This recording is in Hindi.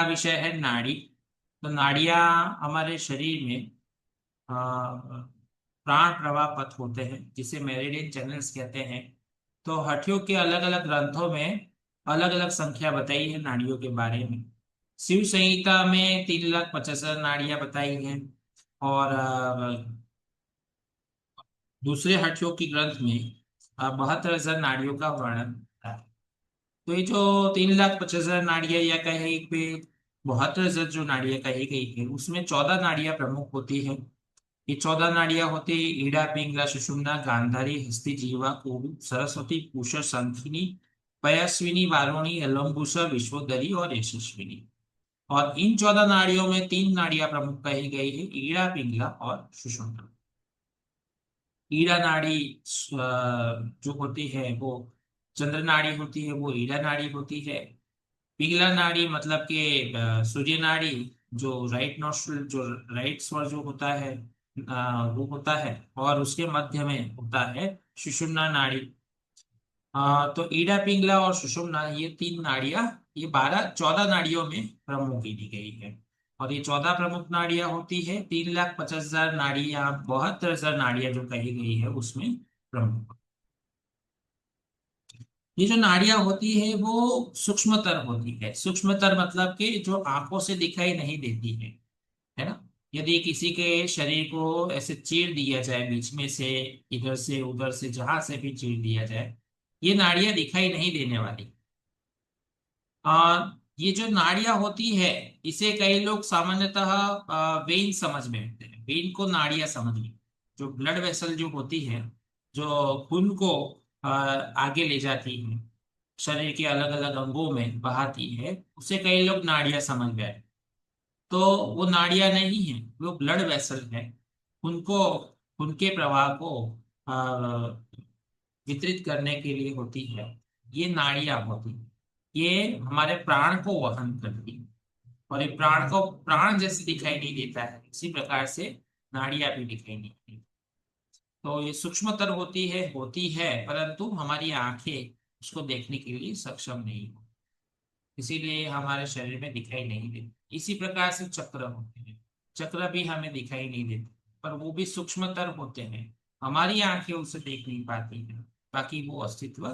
का विषय है नाड़ी। तो नाड़ियां हमारे शरीर में प्राण प्रवाह पथ होते हैं, जिसे मेरिडियन चैनल्स कहते हैं। तो हड्डियों के अलग अलग ग्रंथों में अलग अलग संख्या बताई है नाड़ियों के बारे में। शिव संहिता में 3,50,000 नाड़ियां बताई हैं। और दूसरे हड्डियों की ग्रंथ में 72,000 नाड़ियों का वर्णन है। तो ये जो 3,50,000 नाड़ियां या कहे पे 72,000 जो नाड़ियां कही गई है, उसमें 14 नाड़ियां प्रमुख होती है। ये 14 नाड़ियां होती है ईड़ा, पिंगला, सुषुम्ना, गांधारी, हस्ती, जीवा, कुहू, सरस्वती, पूषा, संखिनी, पयस्विनी, वारुणी, अलंबुसा, विश्वोदरी और यशस्विनी। और इन 14 नाड़ियों में 3 नाड़ियां प्रमुख कही गई है, ईड़ा, पिंगला और सुषुम्ना। ईड़ा नाड़ी जो होती है वो चंद्र नाड़ी होती है, वो ईड़ा नाड़ी होती है। पिंगला नाड़ी मतलब कि सूर्य नाड़ी, जो राइट नोस्ट्रल, जो राइट स्वर जो होता है वो होता है। और उसके मध्य में होता है सुषुम्ना नाड़ी। तो ईड़ा, पिंगला और सुषुम्ना, ये 3 नाड़ियां, ये 14 नाड़ियों में प्रमुख गिनी गई है। और ये 14 प्रमुख नाड़ियां होती है, 3,50,000 नाड़ियां, 72,000 नाड़ियां जो कही गई है उसमें प्रमुख। ये जो नाड़ियां होती है वो सूक्ष्मतर होती है। सूक्ष्मतर मतलब कि जो आंखों से दिखाई नहीं देती है ना। यदि किसी के शरीर को ऐसे चीर दिया जाए बीच में से, इधर से उधर से जहां से भी चीर दिया जाए, ये नाड़ियां दिखाई नहीं देने वाली। ये जो नाड़ियां होती है, इसे कई लोग सामान्यतः वेन समझ में होते हैं, वेन को नाड़ियां समझ में। जो ब्लड वेसल जो होती है, जो खून को आगे ले जाती है, शरीर के अलग अलग अंगों में बहाती है, उसे कई लोग नाड़ियां समझ गए। तो वो नाड़ियां नहीं है, वो ब्लड वेसल है। उनको, उनके प्रवाह को वितरित करने के लिए होती है, ये नाड़ियां होती हैं। ये हमारे प्राण को वहन करती है। और ये प्राण को, प्राण जैसे दिखाई नहीं देता है, इसी प्रकार से नाड़ियां भी दिखाई नहीं देती। तो ये सूक्ष्मतर होती है, परंतु हमारी आंखें उसको देखने के लिए सक्षम नहीं हो, इसीलिए हमारे शरीर में दिखाई नहीं देती। इसी प्रकार से चक्र होते हैं, चक्र भी हमें दिखाई नहीं देते, पर वो भी सूक्ष्मतर होते हैं, हमारी आंखें उसे देख नहीं पाती हैं, बाकी वो अस्तित्व